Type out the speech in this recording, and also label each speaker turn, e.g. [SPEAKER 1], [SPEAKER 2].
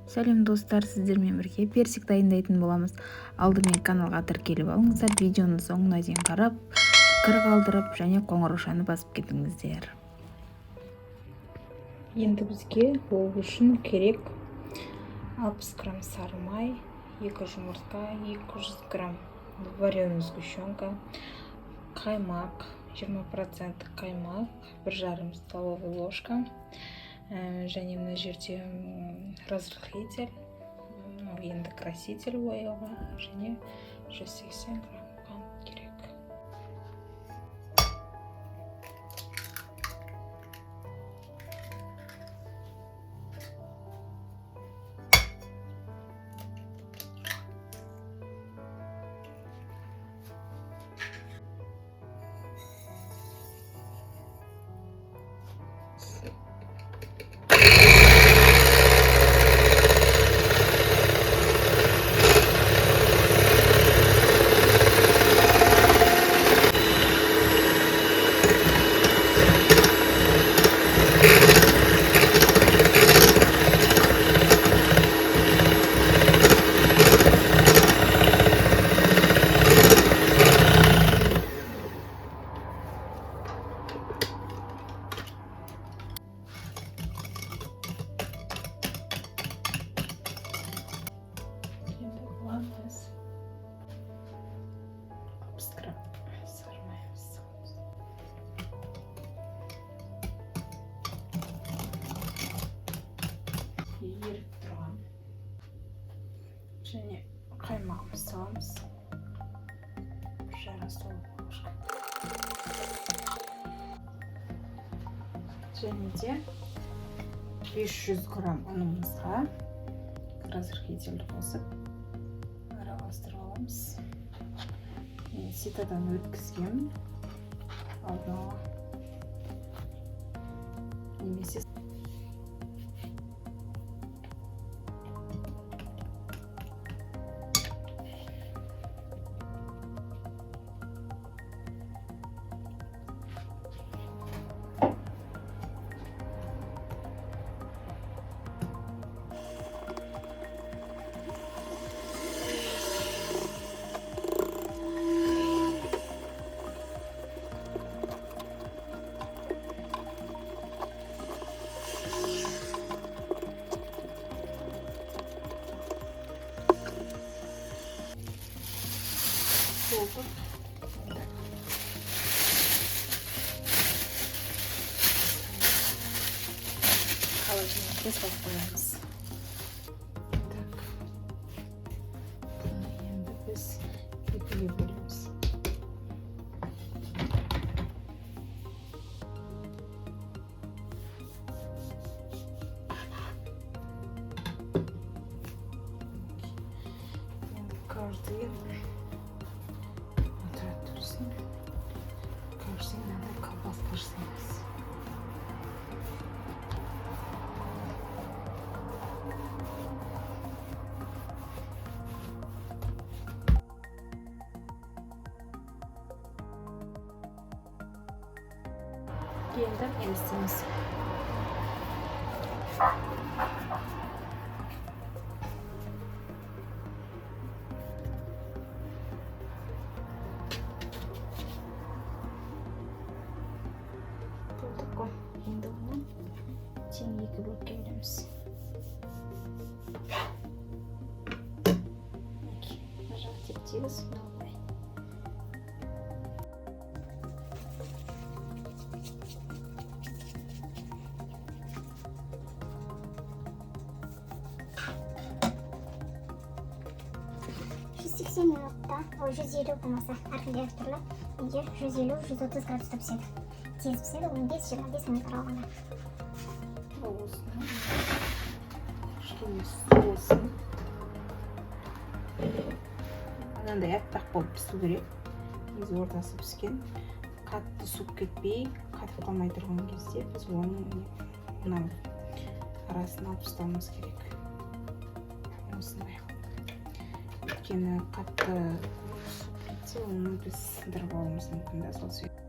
[SPEAKER 1] Сәлем достар, сіздермен бірге персик дайындайтын боламыз. Алдымен каналға тіркеліп алыңыздар, видеоны соңына дейін қарап, пікір қалдырып және қоңыраушаны басып кетіңіздер.
[SPEAKER 2] Енді бізге ол үшін керек 60 грамм сары май, 2 жұмыртқа, 200 грамм вареная сгущенка, қаймақ, 20% қаймақ, 1,5 столовая ложка, және мына жерде разрыхлитель, енді краситель бояуға және 180 грамм қант керек. Еріп тұрған және қаймағымызды саламыз. 1,5 столовая ложка. Және де 500 грамм ұнымызға разрыхлительді қосып араластырып аламыз. Ситадан өткізген алдын ала немесе oldu. Холодильникке салып қоямыз. Так. Енді біз екіге бөлеміз. Енді каждый надо колбаску жасаймыз. Енді емістейміз. Енді оны тең екі бөлікке бөлеміз. Жақ теп-тегіс мынадай.
[SPEAKER 3] минутта ол 150 болмаса әркімде әртүрлі. Менде 150-130 градуста піседі. Тез піседі, 15-25 минут аралығында.
[SPEAKER 2] Соусын анандай аппақ болып пісу керек. Негізі ортасы піскен. Қатты суып кетпей, қатып қалмай тұрған кезде біз оның арасын алып тастауымыз керек. Осындай. Өйткені қатты суып кетсе, оны біз сындырып алуымыз мүмкін. Сол себепті